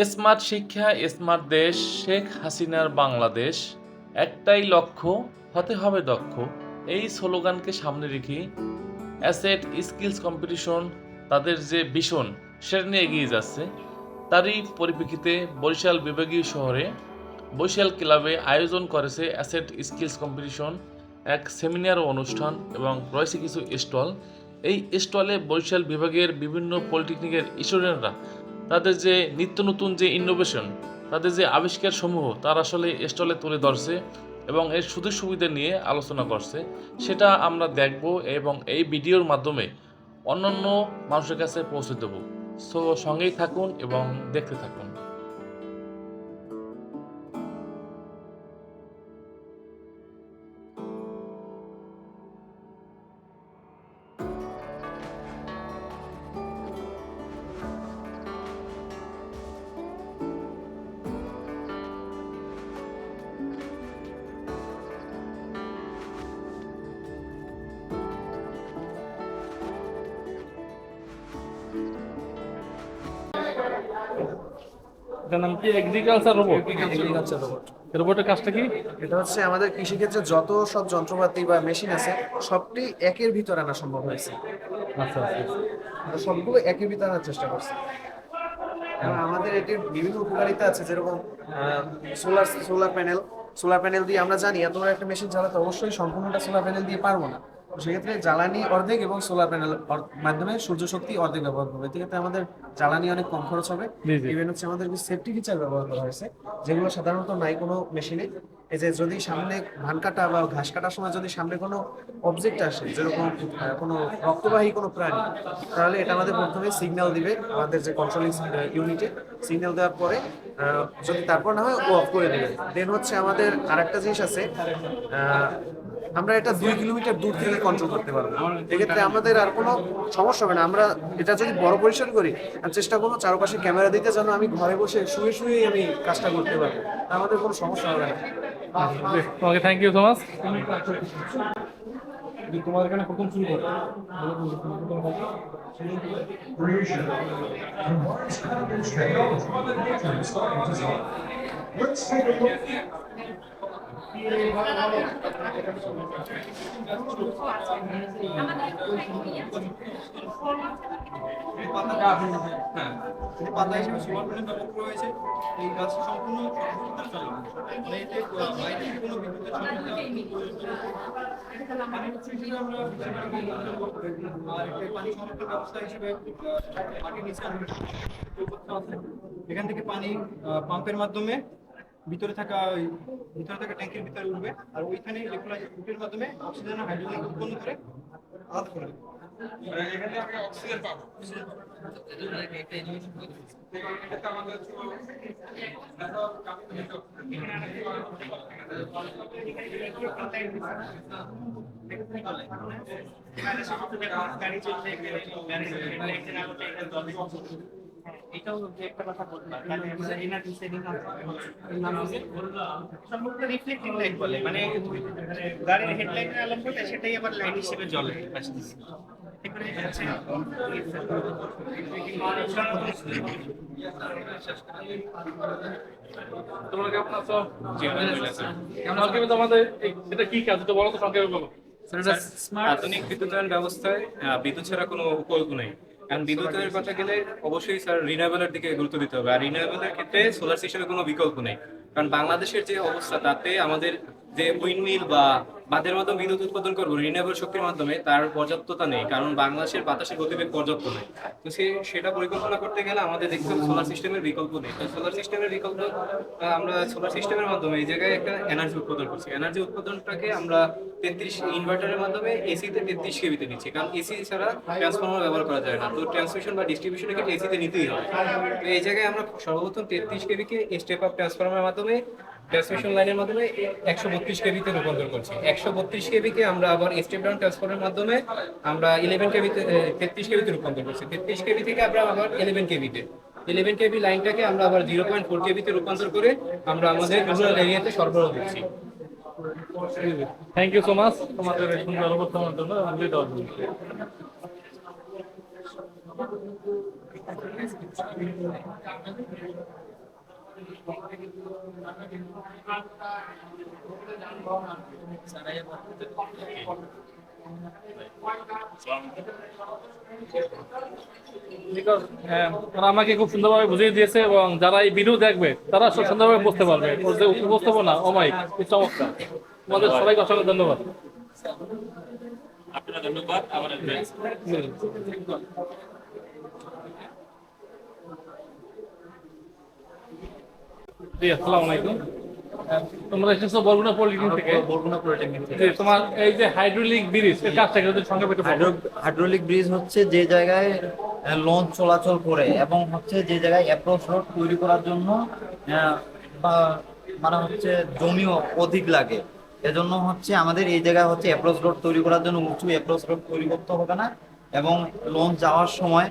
Smart শিক্ষা, smart দেশ, শেখ হাসিনার বাংলাদেশ, একটাই লক্ষ্য, হতে হবে দক্ষ। এই স্লোগানকে সামনে রেখে অ্যাসেট স্কিলস কম্পিটিশন তাদের যে ভীষণ সেটা নিয়ে এগিয়ে যাচ্ছে। তারই পরিপ্রেক্ষিতে বরিশাল বিভাগীয় শহরে বরিশাল ক্লাবে আয়োজন করেছে অ্যাসেট স্কিলস কম্পিটিশন, এক সেমিনার ও অনুষ্ঠান এবং রয়েছে কিছু স্টল। এই স্টলে বরিশাল বিভাগের বিভিন্ন পলিটেকনিকের স্টুডেন্টরা তাদের যে নিত্য নতুন যে ইনোভেশন, তাদের যে আবিষ্কার সমূহ তার আসলে স্টলে তুলে ধরছে এবং এর সুযোগ সুবিধা নিয়ে আলোচনা করছে। সেটা আমরা দেখব এবং এই ভিডিওর মাধ্যমে অন্যান্য মানুষের কাছে পৌঁছে দেব। সো সঙ্গেই থাকুন এবং দেখতে থাকুন। এটার নাম কি? Agriculture robot. Agriculture robot. রোবটের কাজটা কি? এটা হচ্ছে আমাদের কৃষিক্ষেত্রে যত সব যন্ত্রপাতি বা মেশিন আছে সবটি একের ভিতর আনা সম্ভব হয়েছে। আচ্ছা আচ্ছা। আমরা সবগুলো একের ভিতর আনার চেষ্টা করছি এবং আমাদের এটির বিভিন্ন উপকারিতা আছে, যেরকম সোলার প্যানেল দিয়ে আমরা জানি এত বড় একটা মেশিন চালাতে অবশ্যই সম্পূর্ণটা সোলার প্যানেল দিয়ে পারবো না। তো সেক্ষেত্রে জ্বালানি অর্ধেক এবং সোলার প্যানেল মাধ্যমে সূর্য শক্তি অর্ধেক ব্যবহার করবে, এক্ষেত্রে আমাদের জ্বালানি অনেক কম খরচ হবে। ইভেন হচ্ছে আমাদের কিছু সেফটি ফিচার ব্যবহার করা হয়েছে যেগুলো সাধারণত নাই কোনো মেশিনে। এই যে যদি সামনে ধান কাটা বা ঘাস কাটার সময় যদি সামনে কোনো অবজেক্ট আসে, যেরকম কোনো রক্তবাহী কোনো প্রাণী, তাহলে এটা আমাদের প্রথমে সিগন্যাল দিবে আমাদের যে কন্ট্রোলিং ইউনিটে। সিগন্যাল দেওয়ার পরে যদি তারপর না হয় ও অফ করে দেবে। দেন হচ্ছে আমাদের আরেকটা জিনিস আছে, আমরা এটা 2 কিলোমিটার দূর থেকে কন্ট্রোল করতে পারবো। এক্ষেত্রে আমাদের আর কোনো সমস্যা হবে না। আমরা এটা যদি বড় পরিসর করি, আমি চেষ্টা করবো চারপাশে ক্যামেরা দিতে, যেন আমি ঘরে বসে শুয়ে শুয়েই আমি কাজটা করতে পারবো, আমাদের কোনো সমস্যা হবে না। তোমাকে থ্যাংক ইউ সো মাচ। তোমার এখানে প্রথম শুরু করো। পাতা হিসেবে সোলার প্যানেল ব্যবহার করা হয়েছে। এই গাছটি সম্পূর্ণ সৌরশক্তিতে চলে, মানে এতে বাইরে থেকে কোনো বিদ্যুতের পানি উৎস হিসেবে আমরা আর একটা পানি সংরক্ষণ ব্যবস্থা হিসেবে মাটির নিচে এখান থেকে পানি পাম্পের মাধ্যমে ভিতরে থাকা ট্যাঙ্কের ভিতরে উঠবে, আর ওইখানে ইলেকট্রোলাইটের মাধ্যমে অক্সিজেন আর হাইড্রোজেন উৎপন্ন করে আলাদা করে দেবে। এখানে আমরা অক্সিজেন পাবো। এটাও যে একটা কথা বললাম, এনার্জি সেভিং সম্পূর্ণ রিফ্লেক্টিং লাইট বলে, মানে গাড়ির হেডলাইটের আলো পড়লে সেটাই আবার লাইট হিসেবে জ্বলে আসতেছে। এখানে হচ্ছে তোমরা কেমন আছো? তোমাদের এটা কি কাজ, এটা বলো তো সংক্ষেপে বলো। আধুনিক বিদ্যুতায়ন ব্যবস্থায় বিদ্যুৎ ছাড়া কোনো বিকল্প নেই। কারণ বিদ্যুতের কথা গেলে অবশ্যই স্যার রিনিউয়েবলের দিকে গুরুত্ব দিতে হবে, আর রিনিউয়েবলের ক্ষেত্রে সোলার সিস্টেমে কোনো বিকল্প নেই। কারণ বাংলাদেশের যে অবস্থা, তাতে আমাদের যে উইন্ডমিল বা বাঁধের মাধ্যমে বিদ্যুৎ উৎপাদন করবো রিনিউয়েবল শক্তির মাধ্যমে, তার পর্যাপ্ততা নেই, কারণ বাংলাদেশের বাতাসের গতিবেগ পর্যাপ্ত নেই। তো সেটা পরিকল্পনা করতে গেলে আমাদের দেখতে হবে সোলার সিস্টেমের বিকল্প নেই। তো সোলার সিস্টেমের বিকল্প আমরা সোলার সিস্টেমের মাধ্যমে এই জায়গায় একটা এনার্জি উৎপাদন করছি। এনার্জি উৎপাদনটাকে আমরা 33 ইনভার্টারের মাধ্যমে এসিতে 33 কেভিতে নিচ্ছি, কারণ এসি ছাড়া ট্রান্সফরমার ব্যবহার করা যায় না। তো ট্রান্সমিশন বা ডিস্ট্রিবিউশনের ক্ষেত্রে এসিতে নিতেই হবে। তো এই জায়গায় আমরা সর্বপ্রথম 33 কেভিকে স্টেপ আপ ট্রান্সফরমারের মাধ্যমে, ট্রান্সমিশন লাইনের মাধ্যমে 132 কেভিতে রূপান্তর করছি। 132 কেভিকে আমরা আবার স্টেপ ডাউন ট্রান্সফরমারের মাধ্যমে আমরা 11 কেভিতে 33 কেভিতে রূপান্তর করছি। 33 কেভি থেকে আমরা আবার 11 কেভিতে 11 কেভি লাইনটাকে আমরা আবার 0.4 কেভিতে রূপান্তর করে আমরা আমাদের রুরাল এরিয়াতে সরবরাহ দিচ্ছি। থ্যাংক ইউ সো মাচ তোমাদের এই সুন্দর অবস্থানের জন্য। হ্যাঁ, তারা আমাকে খুব সুন্দরভাবে বুঝিয়ে দিয়েছে এবং যারা এই ভিডিও দেখবে তারা সব সুন্দরভাবে বুঝতে পারবে ওর যে উপস্থাপনা অমায়িক কি চমৎকার। তোমাদের সবাইকে অসংখ্য ধন্যবাদ। আপনার ধন্যবাদ আমাদের জি, আসসালামু আলাইকুম। তোমরা এসেছো বরগুনা পলিটেকনিক থেকে। বরগুনা পলিটেকনিক থেকে। জি, তোমার এই যে হাইড্রোলিক ব্রিজ এর কাজটা কি যদি সংক্ষেপে একটু বলো? হাইড্রোলিক ব্রিজ হচ্ছে যে জায়গায় লঞ্চ চলাচল করে এবং হচ্ছে যে জায়গায় অ্যাপ্রোচ রোড তৈরি করার জন্য মানে হচ্ছে জমি অধিক লাগে, এজন্য হচ্ছে আমাদের এই জায়গায় হচ্ছে অ্যাপ্রোচ রোড তৈরি করার জন্য উঁচু অ্যাপ্রোচ রোড তৈরি করতে হবে না এবং লঞ্চ যাওয়ার সময়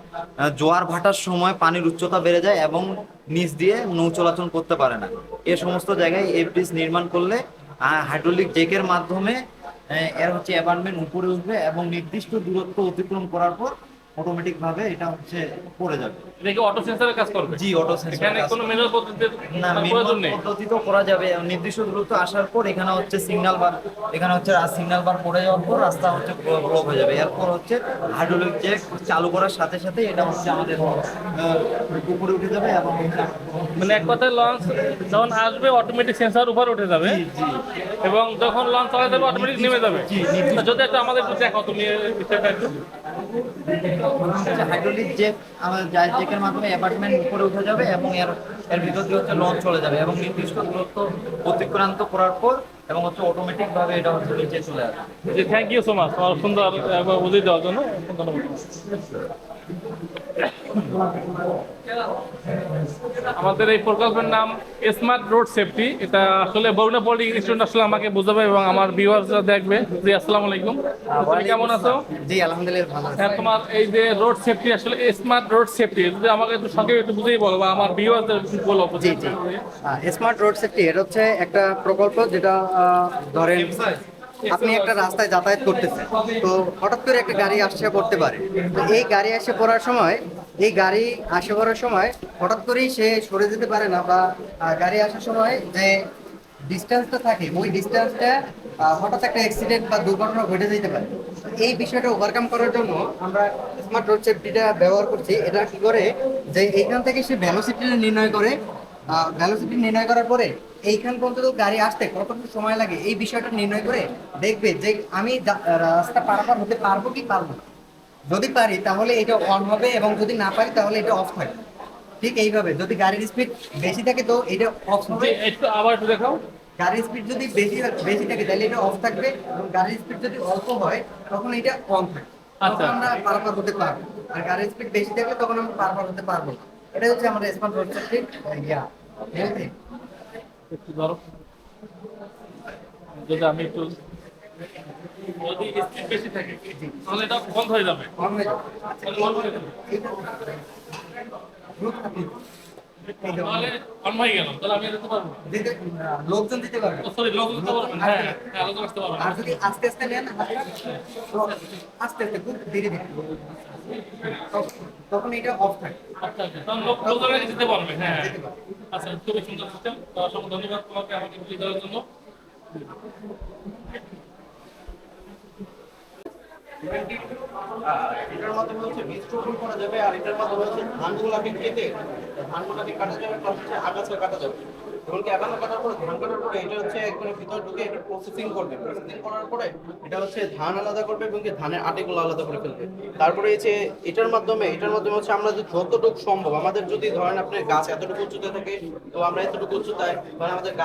জোয়ার ভাটার সময় পানির উচ্চতা বেড়ে যায় এবং নিচ দিয়ে নৌ চলাচল করতে পারে না। এ সমস্ত জায়গায় এই ব্রিজ নির্মাণ করলে হাইড্রোলিক জেকের মাধ্যমে এর হচ্ছে অ্যাবান্ডমেন্ট উপরে উঠবে এবং নির্দিষ্ট দূরত্ব অতিক্রম করার পর অটোমেটিক ভাবে এটা হচ্ছে পড়ে যাবে। এটা কি অটো সেন্সরের কাজ করবে? জি, অটো সেন্সর। এখানে কোনো ম্যানুয়াল পদ্ধতির না, প্রয়োজন নেই। পদ্ধতিতেও করা যাবে। নির্দিষ্ট দূরত্ব আসার পর এখানে হচ্ছে সিগন্যাল বার, এখানে হচ্ছে সিগন্যাল বার পড়ে যাওয়ার পর রাস্তা হচ্ছে ব্লক হয়ে যাবে। এরপর হচ্ছে হাইড্রোলিক জ্যাক চালু করার সাথে সাথে এটা হচ্ছে আমাদের উপরে উঠে যাবে এবং মানে এক কথায় লঞ্চ যখন আসবে অটোমেটিক সেন্সর উপরে উঠে যাবে এবং যখন লঞ্চ চলে যাবে অটোমেটিক নেমে যাবে। তা যদি একটু আমাদের একটু দেখো তুমি এই বিষয়টা একটু। হাইড্রোলিক জ্যাক আমাদের জ্যাকের মাধ্যমে অ্যাপার্টমেন্ট উপরে উঠে যাবে এবং এর ভিতর দিয়ে হচ্ছে লঞ্চ চলে যাবে এবং নির্দিষ্ট দূরত্ব অতিক্রান্ত করার পর এবং হচ্ছে অটোমেটিক ভাবে এটা হচ্ছে নিচে চলে আসবে। জি, থ্যাংক ইউ সো মাচ তোমার সুন্দর বুঝিয়ে দেওয়ার জন্য ধন্যবাদ। আমাদের এই প্রকল্পের নাম স্মার্ট রোড সেফটি। এটা আসলে বরগুনা পলিটেকনিক ইনস্টিটিউট আসলে আমাকে বোঝাবে এবং আমার ভিউয়ার্সরা দেখবে। জি, আসসালামু আলাইকুম। তুমি কেমন আছো? জি, আলহামদুলিল্লাহ ভালো আছি। হ্যাঁ, তোমার এই যে রোড সেফটি আসলে স্মার্ট রোড সেফটি যদি আমাকে একটু সংক্ষেপে একটু বুঝিয়ে বলো বা আমার ভিউয়ারদের বলো। জি জি স্মার্ট রোড সেফটি এটা হচ্ছে একটা প্রকল্প যেটা ধরেন আপনি একটা রাস্তায় যাতায়াত করতেছেন, তো হঠাৎ করে একটা গাড়ি আসে পড়তে পারে। তো এই গাড়ি এসে পড়ার সময় হঠাৎ করেই সে সরে যেতে পারে না, বা গাড়ি আসার সময় যে ডিস্টেন্সটা থাকে ওই ডিস্টেন্সটা হঠাৎ একটা অ্যাক্সিডেন্ট বা দুর্ঘটনা ঘটে যেতে পারে। এই বিষয়টা ওভারকাম করার জন্য আমরা স্মার্ট রোড সেফটিটা ব্যবহার করছি। এটা কি করে যে এইখান থেকে সে ভেলোসিটিটা নির্ণয় করে, ভেলোসিটি নির্ণয় করার পরে এইখান পর্যন্ত গাড়ি আসতে কতটুকু সময় লাগে এই বিষয়টা নির্ণয় করে দেখবে যে আমি রাস্তা পারাপার হতে পারবো কি পারবো না। যদি পারি তাহলে এটা অন হবে এবং যদি না পারি তাহলে এটা অফ থাকবে। ঠিক এইভাবে যদি গাড়ির স্পিড বেশি থাকে তো এটা অফ হবে, একটু আবার একটু দেখাও। গাড়ির স্পিড যদি বেশি থাকে তাহলে এটা অফ থাকবে, এবং গাড়ির স্পিড যদি অল্প হয় তখন এটা অন থাকবে। আচ্ছা। তখন আমরা পারাপার হতে পারবো। আর গাড়ির স্পিড বেশি থাকলে তখন আমরা পারাপার হতে পারবো না। এটা হচ্ছে আমাদের স্মার্ট রোড সেফটির হেলথ। একটু ধরো, যদি আমি একটু যদি স্পিড বেশি থাকে তাহলে এটা বন্ধ হয়ে যাবে। তাহলে অন হয়ে গেল, তাহলে আমি যেতে পারবো। লোকজন দিতে পারবে। সরি, লোক দিতে পারবেন। হ্যাঁ, হ্যাঁ, লোক আসতে পারবেন। আর যদি আস্তে আস্তে নেন, আস্তে আস্তে খুব ধীরে ধীরে, তখন এটা অফ থাকে। আচ্ছা, তখন লোকজনে দিতে পারবে। হ্যাঁ, আচ্ছা, খুবই সুন্দর সিস্টেম। অসংখ্য ধন্যবাদ তোমাকে আমাকে বুঝিয়ে দেওয়ার জন্য। এটার মাধ্যমে হচ্ছে বীজ রোপণ করা যাবে, আর এটার মাধ্যমে হচ্ছে ধানগুলাকে কেটে ধানগুলাকে কাটা যাবে, প্লাস হচ্ছে আগাছা কাটা যাবে। এমনকি আগাছা কাটার পরে ধান কাটার পরে এটা হচ্ছে একদম ভিতর ঢুকে এটা প্রসেসিং করবে। প্রসেসিং করার পরে এটা হচ্ছে ধান আলাদা করবে এবং কি ধানের আটিগুলো আলাদা করে ফেলবে। তারপরে এই যে এটার মাধ্যমে হচ্ছে আমরা যে যতটুকু সম্ভব আমাদের যদি ধরেন আপনার গাছ এতটুকু উচ্চতায় থাকে, তো আমরা এতটুকু উচ্চতায় ধরেন আমাদের গাছ